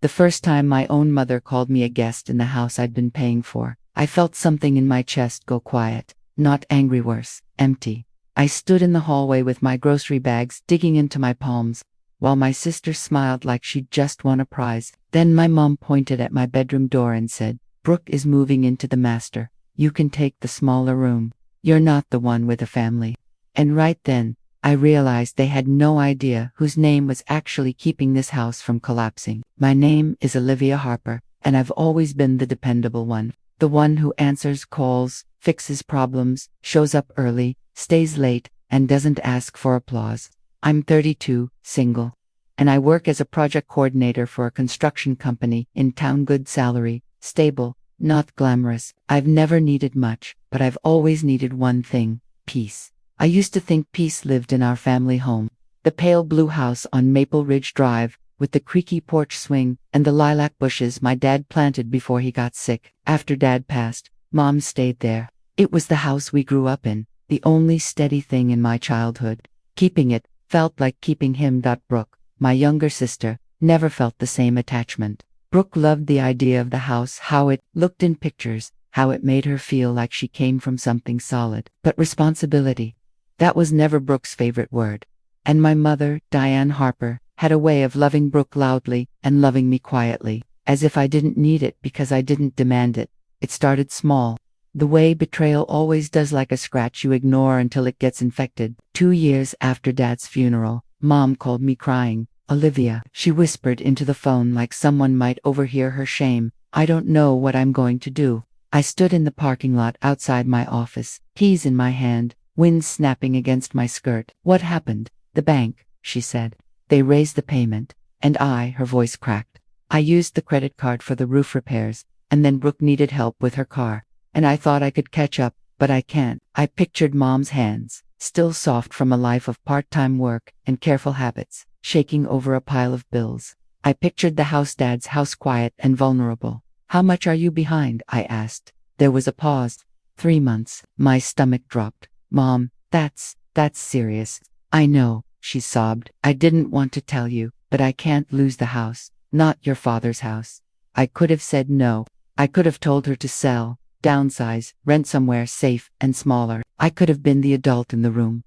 The first time my own mother called me a guest in the house I'd been paying for, I felt something in my chest go quiet. Not angry, worse, empty. I stood in the hallway with my grocery bags digging into my palms, while my sister smiled like she'd just won a prize. Then my mom pointed at my bedroom door and said, "Brooke is moving into the master. You can take the smaller room. You're not the one with a family." And right then, I realized they had no idea whose name was actually keeping this house from collapsing. My name is Olivia Harper, and I've always been the dependable one. The one who answers calls, fixes problems, shows up early, stays late, and doesn't ask for applause. I'm 32, single, and I work as a project coordinator for a construction company in town. Good salary, stable, not glamorous. I've never needed much, but I've always needed one thing: peace. I used to think peace lived in our family home. The pale blue house on Maple Ridge Drive, with the creaky porch swing and the lilac bushes my dad planted before he got sick. After Dad passed, Mom stayed there. It was the house we grew up in, the only steady thing in my childhood. Keeping it felt like keeping him. Brooke, my younger sister, never felt the same attachment. Brooke loved the idea of the house, how it looked in pictures, how it made her feel like she came from something solid. But responsibility, that was never Brooke's favorite word. And my mother, Diane Harper, had a way of loving Brooke loudly and loving me quietly, as if I didn't need it because I didn't demand it. It started small, the way betrayal always does, like a scratch you ignore until it gets infected. 2 years after Dad's funeral, Mom called me crying. "Olivia," she whispered into the phone like someone might overhear her shame, "I don't know what I'm going to do." I stood in the parking lot outside my office, keys in my hand, wind snapping against my skirt. "What happened?" "The bank," she said. "They raised the payment." And her voice cracked. "I used the credit card for the roof repairs, and then Brooke needed help with her car. And I thought I could catch up, but I can't." I pictured Mom's hands, still soft from a life of part-time work and careful habits, shaking over a pile of bills. I pictured the house, Dad's house, quiet and vulnerable. "How much are you behind?" I asked. There was a pause. 3 months. My stomach dropped. "Mom, that's serious." "I know," she sobbed. "I didn't want to tell you, but I can't lose the house. Not your father's house." I could have said no. I could have told her to sell, downsize, rent somewhere safe and smaller. I could have been the adult in the room.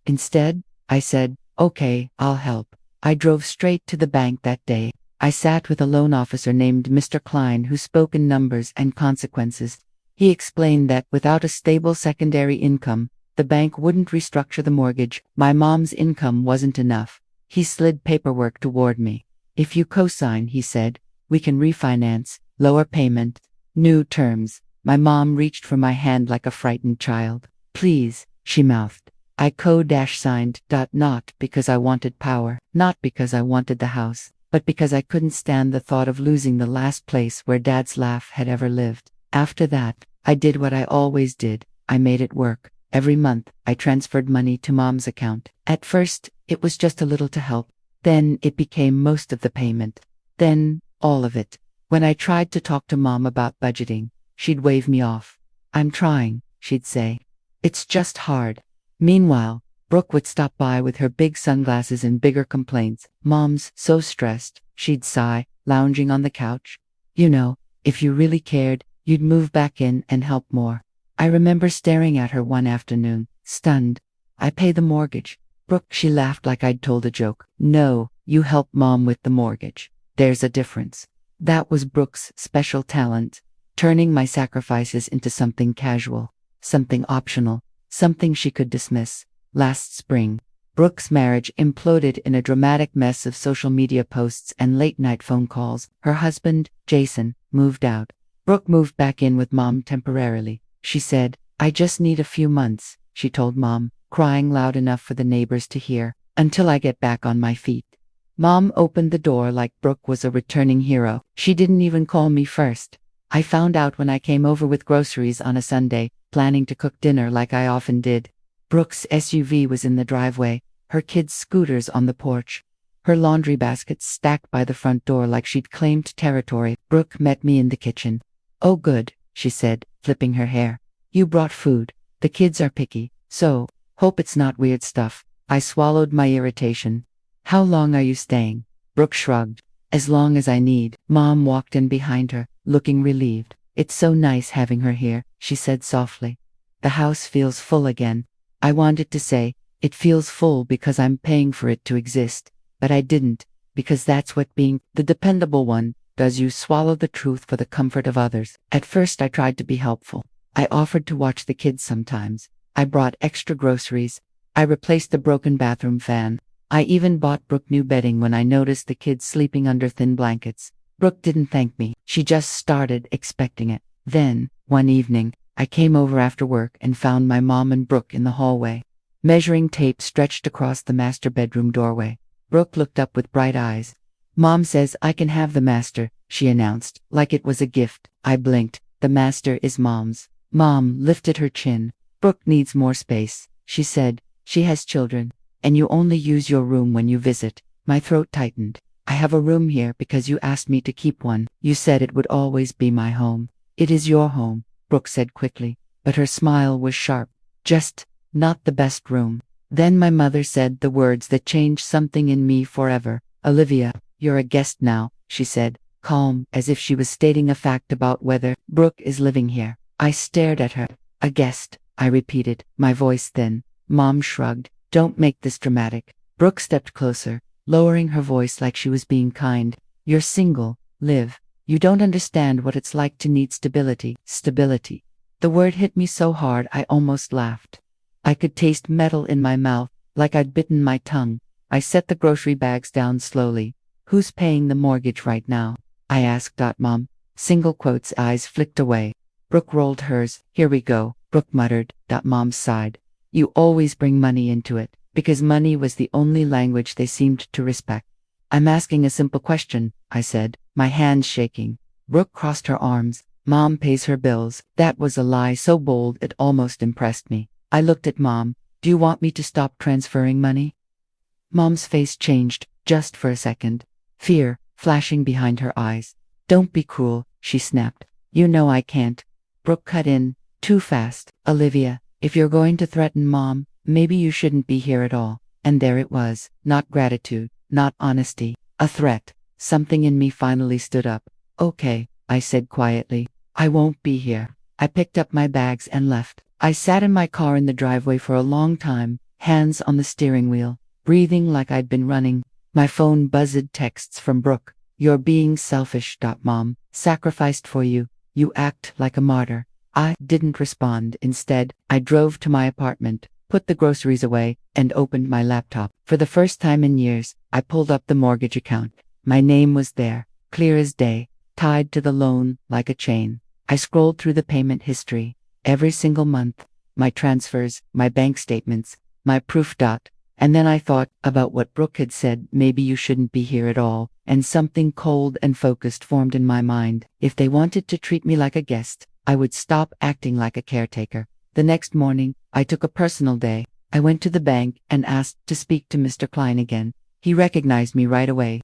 Instead, I said, "Okay, I'll help." I drove straight to the bank that day. I sat with a loan officer named Mr. Klein, who spoke in numbers and consequences. He explained that without a stable secondary income, the bank wouldn't restructure the mortgage. My mom's income wasn't enough. He slid paperwork toward me. "If you co-sign," he said, "we can refinance, lower payment, new terms." My mom reached for my hand like a frightened child. "Please," she mouthed. I co-signed. Not because I wanted power, not because I wanted the house, but because I couldn't stand the thought of losing the last place where Dad's laugh had ever lived. After that, I did what I always did. I made it work. Every month, I transferred money to Mom's account. At first, it was just a little to help. Then it became most of the payment. Then, all of it. When I tried to talk to Mom about budgeting, she'd wave me off. "I'm trying," she'd say. "It's just hard." Meanwhile, Brooke would stop by with her big sunglasses and bigger complaints. "Mom's so stressed," she'd sigh, lounging on the couch. "You know, if you really cared, you'd move back in and help more." I remember staring at her one afternoon, stunned. "I pay the mortgage." "Brooke," she laughed like I'd told a joke. "No, you help Mom with the mortgage. There's a difference." That was Brooke's special talent, turning my sacrifices into something casual, something optional, something she could dismiss. Last spring, Brooke's marriage imploded in a dramatic mess of social media posts and late-night phone calls. Her husband, Jason, moved out. Brooke moved back in with Mom temporarily. She said, "I just need a few months," she told Mom, crying loud enough for the neighbors to hear, "until I get back on my feet." Mom opened the door like Brooke was a returning hero. She didn't even call me first. I found out when I came over with groceries on a Sunday, planning to cook dinner like I often did. Brooke's SUV was in the driveway, her kids' scooters on the porch, her laundry baskets stacked by the front door like she'd claimed territory. Brooke met me in the kitchen. "Oh good," she said, flipping her hair. "You brought food. The kids are picky, so hope it's not weird stuff." I swallowed my irritation. "How long are you staying?" Brooke shrugged. As long as I need. Mom walked in behind her, looking relieved. It's so nice having her here, she said softly. The house feels full again. I wanted to say, it feels full because I'm paying for it to exist, but I didn't, because that's what being the dependable one does. You swallow the truth for the comfort of others. At first I tried to be helpful. I offered to watch the kids sometimes. I brought extra groceries. I replaced the broken bathroom fan. I even bought Brooke new bedding when I noticed the kids sleeping under thin blankets. Brooke didn't thank me. She just started expecting it. Then, one evening, I came over after work and found my mom and Brooke in the hallway. Measuring tape stretched across the master bedroom doorway. Brooke looked up with bright eyes. Mom says I can have the master, she announced, like it was a gift. I blinked. The master is Mom's. Mom lifted her chin. Brooke needs more space, she said. She has children, and you only use your room when you visit. My throat tightened. I have a room here because you asked me to keep one. You said it would always be my home. It is your home, Brooke said quickly, but her smile was sharp. Just not the best room. Then my mother said the words that changed something in me forever. Olivia, you're a guest now, she said, calm, as if she was stating a fact about whether Brooke is living here. I stared at her. A guest, I repeated, my voice thin. Mom shrugged. Don't make this dramatic. Brooke stepped closer, lowering her voice like she was being kind. You're single, Liv. You don't understand what it's like to need stability. Stability. The word hit me so hard I almost laughed. I could taste metal in my mouth, like I'd bitten my tongue. I set the grocery bags down slowly. Who's paying the mortgage right now? I asked. Mom. Single quotes. Eyes flicked away. Brooke rolled hers. Here we go, Brooke muttered. Mom sighed. You always bring money into it, because money was the only language they seemed to respect. I'm asking a simple question, I said, my hands shaking. Brooke crossed her arms. Mom pays her bills. That was a lie so bold it almost impressed me. I looked at Mom. Do you want me to stop transferring money? Mom's face changed, just for a second. Fear flashing behind her eyes. Don't be cruel, she snapped. You know I can't. Brooke cut in, too fast. Olivia, if you're going to threaten Mom, maybe you shouldn't be here at all. And there it was, not gratitude, not honesty, a threat. Something in me finally stood up. Okay, I said quietly. I won't be here. I picked up my bags and left. I sat in my car in the driveway for a long time, hands on the steering wheel, breathing like I'd been running. My phone buzzed texts from Brooke. You're being selfish. Mom, sacrificed for you. You act like a martyr. I didn't respond. Instead, I drove to my apartment, put the groceries away, and opened my laptop. For the first time in years, I pulled up the mortgage account. My name was there, clear as day, tied to the loan like a chain. I scrolled through the payment history. Every single month, my transfers, my bank statements, my proof. And then I thought about what Brooke had said, maybe you shouldn't be here at all, and something cold and focused formed in my mind. If they wanted to treat me like a guest, I would stop acting like a caretaker. The next morning, I took a personal day. I went to the bank and asked to speak to Mr. Klein again. He recognized me right away.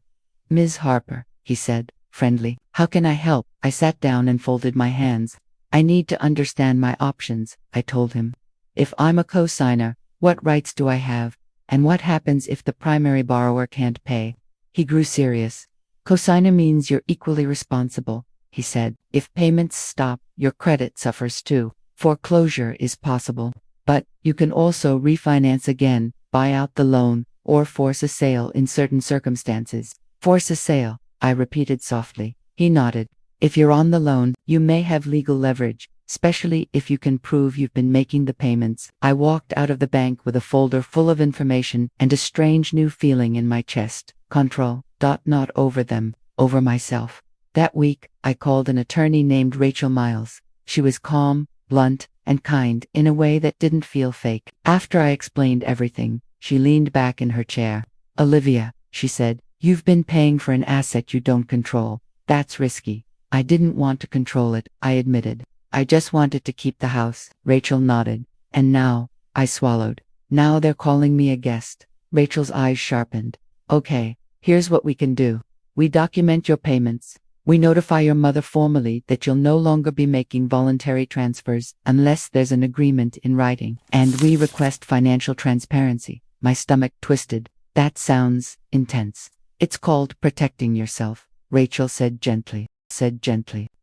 Ms. Harper, he said, friendly. How can I help? I sat down and folded my hands. I need to understand my options, I told him. If I'm a co-signer, what rights do I have? And what happens if the primary borrower can't pay? He grew serious. Co-signer means you're equally responsible, he said. If payments stop, your credit suffers too. Foreclosure is possible. But you can also refinance again, buy out the loan, or force a sale in certain circumstances. Force a sale, I repeated softly. He nodded. If you're on the loan, you may have legal leverage, especially if you can prove you've been making the payments. I walked out of the bank with a folder full of information and a strange new feeling in my chest. Control. Not over them, over myself. That week, I called an attorney named Rachel Miles. She was calm, blunt, and kind in a way that didn't feel fake. After I explained everything, she leaned back in her chair. Olivia, she said, you've been paying for an asset you don't control. That's risky. I didn't want to control it, I admitted. I just wanted to keep the house. Rachel nodded. And now, I swallowed. Now they're calling me a guest. Rachel's eyes sharpened. Okay, here's what we can do. We document your payments. We notify your mother formally that you'll no longer be making voluntary transfers unless there's an agreement in writing. And we request financial transparency. My stomach twisted. That sounds intense. It's called protecting yourself, Rachel said gently.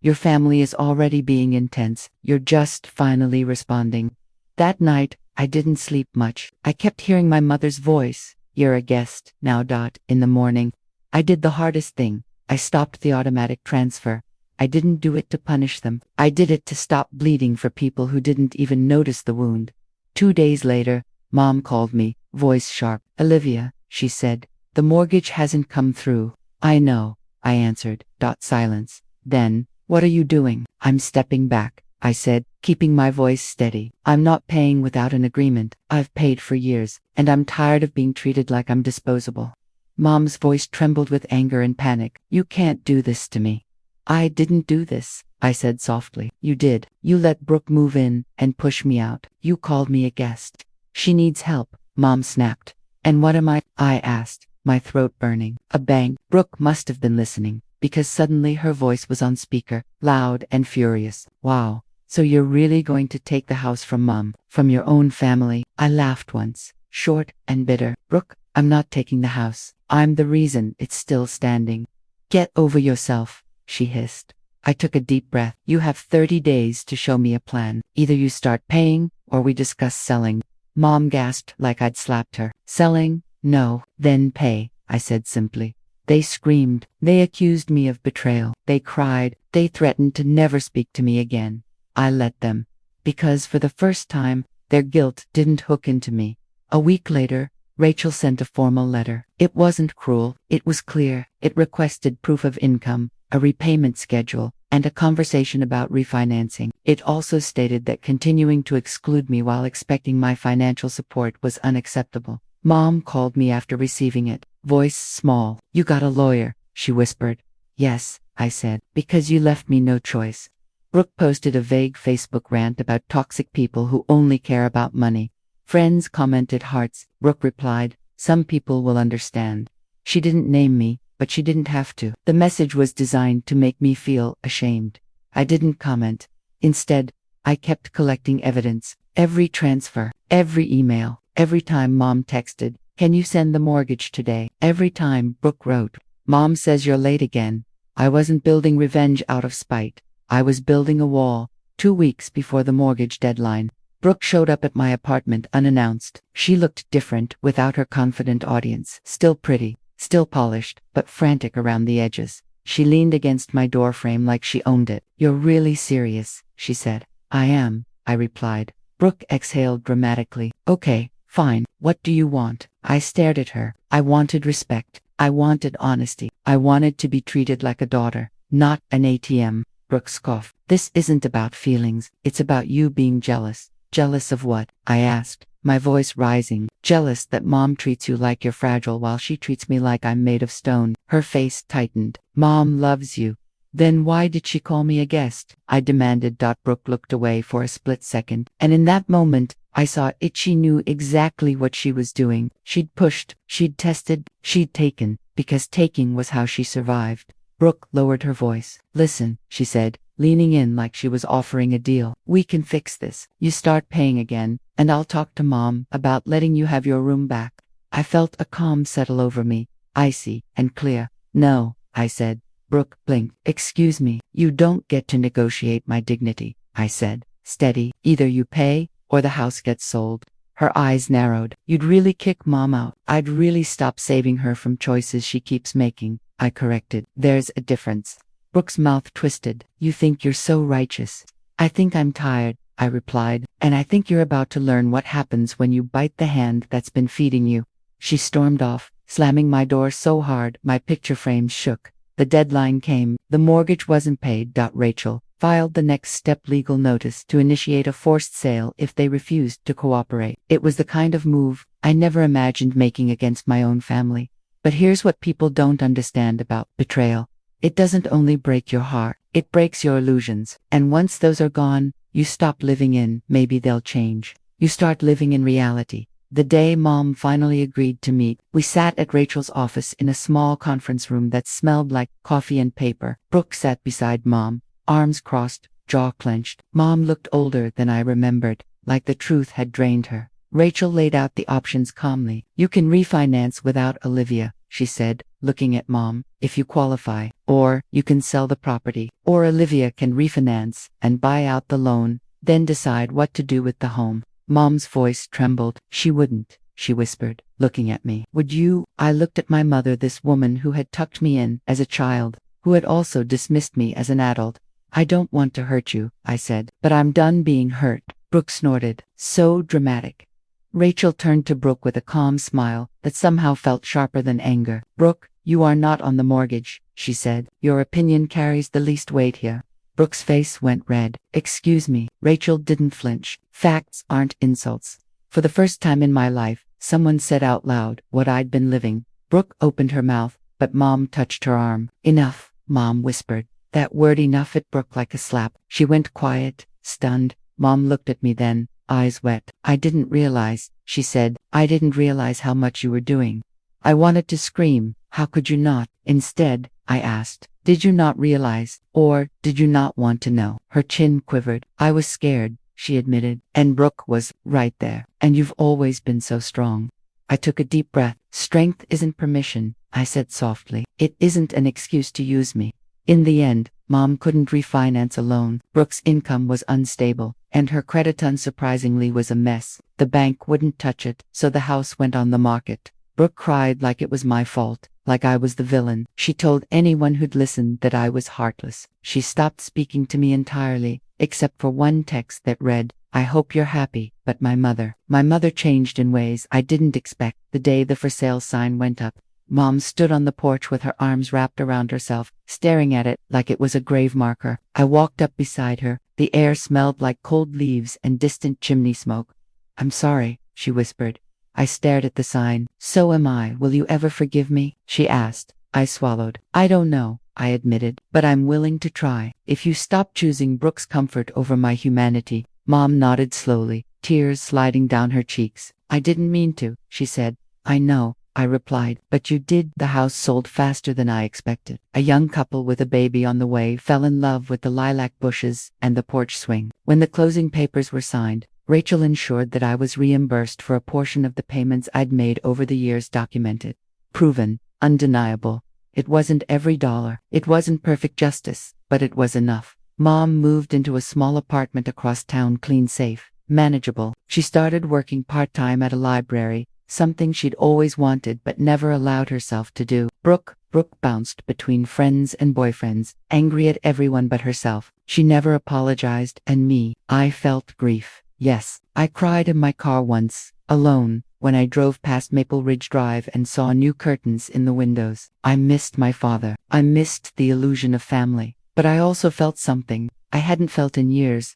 Your family is already being intense. You're just finally responding. That night, I didn't sleep much. I kept hearing my mother's voice. You're a guest now. In the morning, I did the hardest thing. I stopped the automatic transfer. I didn't do it to punish them. I did it to stop bleeding for people who didn't even notice the wound. 2 days later, Mom called me, voice sharp. Olivia, she said, the mortgage hasn't come through. I know, I answered. Silence. Then, what are you doing? I'm stepping back, I said, keeping my voice steady. I'm not paying without an agreement. I've paid for years, and I'm tired of being treated like I'm disposable. Mom's voice trembled with anger and panic. You can't do this to me. I didn't do this, I said softly. You did. You let Brooke move in and push me out. You called me a guest. She needs help, Mom snapped. And what am I asked, my throat burning. A bang. Brooke must have been listening, because suddenly her voice was on speaker, loud and furious. Wow. So you're really going to take the house from Mom, from your own family? I laughed once, short and bitter. Brooke, I'm not taking the house. I'm the reason it's still standing. Get over yourself, she hissed. I took a deep breath. You have 30 days to show me a plan. Either you start paying, or we discuss selling. Mom gasped like I'd slapped her. Selling? No. Then pay, I said simply. They screamed. They accused me of betrayal. They cried. They threatened to never speak to me again. I let them. Because for the first time, their guilt didn't hook into me. A week later, Rachel sent a formal letter. It wasn't cruel. It was clear. It requested proof of income, a repayment schedule, and a conversation about refinancing. It also stated that continuing to exclude me while expecting my financial support was unacceptable. Mom called me after receiving it, voice small. You got a lawyer, she whispered. Yes, I said, because you left me no choice. Brooke posted a vague Facebook rant about toxic people who only care about money. Friends commented hearts. Brooke replied, some people will understand. She didn't name me, but she didn't have to. The message was designed to make me feel ashamed. I didn't comment. Instead, I kept collecting evidence. Every transfer, every email, every time Mom texted, can you send the mortgage today? Every time Brooke wrote, Mom says you're late again. I wasn't building revenge out of spite. I was building a wall. 2 weeks before the mortgage deadline, Brooke showed up at my apartment unannounced. She looked different without her confident audience. Still pretty, still polished, but frantic around the edges. She leaned against my doorframe like she owned it. You're really serious, she said. I am, I replied. Brooke exhaled dramatically. Okay, fine. What do you want? I stared at her. I wanted respect. I wanted honesty. I wanted to be treated like a daughter, not an ATM. Brooke scoffed. This isn't about feelings. It's about you being jealous. Jealous of what? I asked, my voice rising. Jealous that Mom treats you like you're fragile while she treats me like I'm made of stone. Her face tightened. Mom loves you. Then why did she call me a guest? I demanded. Brooke looked away for a split second, and in that moment, I saw it. She knew exactly what she was doing. She'd pushed, she'd tested, she'd taken, because taking was how she survived. Brooke lowered her voice. Listen, she said, leaning in like she was offering a deal. We can fix this. You start paying again, and I'll talk to Mom about letting you have your room back. I felt a calm settle over me, icy and clear. No, I said. Brooke blinked. Excuse me, you don't get to negotiate my dignity, I said, steady. Either you pay, or the house gets sold. Her eyes narrowed. You'd really kick Mom out. I'd really stop saving her from choices she keeps making, I corrected. There's a difference. Brooke's mouth twisted. You think you're so righteous. I think I'm tired, I replied, and I think you're about to learn what happens when you bite the hand that's been feeding you. She stormed off, slamming my door so hard my picture frames shook. The deadline came. The mortgage wasn't paid. Rachel filed the next step legal notice to initiate a forced sale if they refused to cooperate. It was the kind of move I never imagined making against my own family. But here's what people don't understand about betrayal. It doesn't only break your heart, it breaks your illusions. And once those are gone, you stop living in, maybe they'll change. You start living in reality. The day Mom finally agreed to meet, we sat at Rachel's office in a small conference room that smelled like coffee and paper. Brooke sat beside Mom, arms crossed, jaw clenched. Mom looked older than I remembered, like the truth had drained her. Rachel laid out the options calmly. You can refinance without Olivia, she said, looking at Mom. If you qualify. Or, you can sell the property. Or Olivia can refinance and buy out the loan, then decide what to do with the home. Mom's voice trembled. She wouldn't, she whispered, looking at me. Would you? I looked at my mother, this woman who had tucked me in as a child, who had also dismissed me as an adult. I don't want to hurt you, I said, but I'm done being hurt. Brooke snorted. So dramatic. Rachel turned to Brooke with a calm smile that somehow felt sharper than anger. Brooke, you are not on the mortgage, she said. Your opinion carries the least weight here. Brooke's face went red. Excuse me. Rachel didn't flinch. Facts aren't insults. For the first time in my life, someone said out loud what I'd been living. Brooke opened her mouth, but Mom touched her arm. Enough, Mom whispered. That word enough hit Brooke like a slap. She went quiet, stunned. Mom looked at me then, eyes wet. I didn't realize, she said. I didn't realize how much you were doing. I wanted to scream. How could you not? Instead, I asked, did you not realize, or did you not want to know? Her chin quivered. I was scared, she admitted, and Brooke was right there. And you've always been so strong. I took a deep breath. Strength isn't permission, I said softly. It isn't an excuse to use me. In the end, Mom couldn't refinance a loan. Brooke's income was unstable, and her credit unsurprisingly was a mess. The bank wouldn't touch it, so the house went on the market. Brooke cried like it was my fault, like I was the villain. She told anyone who'd listened that I was heartless. She stopped speaking to me entirely, except for one text that read, I hope you're happy, but my mother changed in ways I didn't expect. The day the for sale sign went up, Mom stood on the porch with her arms wrapped around herself, staring at it like it was a grave marker. I walked up beside her. The air smelled like cold leaves and distant chimney smoke. I'm sorry, she whispered. I stared at the sign. So am I. Will you ever forgive me? She asked. I swallowed. I don't know, I admitted, but I'm willing to try. If you stop choosing Brooke's comfort over my humanity. Mom nodded slowly, tears sliding down her cheeks. I didn't mean to, she said. I know, I replied, but you did. The house sold faster than I expected. A young couple with a baby on the way fell in love with the lilac bushes and the porch swing. When the closing papers were signed, Rachel ensured that I was reimbursed for a portion of the payments I'd made over the years, documented, proven, undeniable. It wasn't every dollar. It wasn't perfect justice, but it was enough. Mom moved into a small apartment across town, clean, safe, manageable. She started working part-time at a library, something she'd always wanted but never allowed herself to do. Brooke bounced between friends and boyfriends, angry at everyone but herself. She never apologized, and me, I felt grief. Yes, I cried in my car once, alone, when I drove past Maple Ridge Drive and saw new curtains in the windows. I missed my father. I missed the illusion of family. But I also felt something I hadn't felt in years.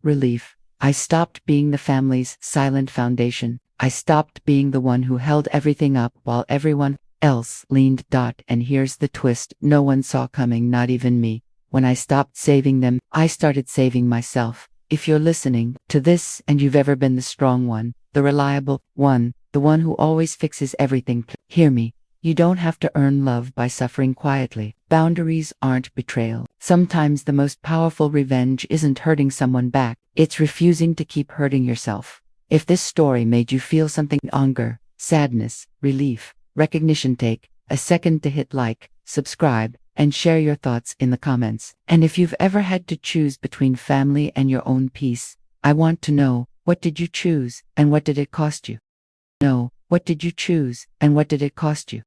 Relief. I stopped being the family's silent foundation. I stopped being the one who held everything up while everyone else leaned. And here's the twist no one saw coming, not even me. When I stopped saving them, I started saving myself. If you're listening to this and you've ever been the strong one, the reliable one, the one who always fixes everything, hear me. You don't have to earn love by suffering quietly. Boundaries aren't betrayal. Sometimes the most powerful revenge isn't hurting someone back, it's refusing to keep hurting yourself. If this story made you feel something, anger, sadness, relief, recognition, take a second to hit like, subscribe, and share your thoughts in the comments. And if you've ever had to choose between family and your own peace, I want to know, what did you choose, and what did it cost you? What did you choose, and what did it cost you?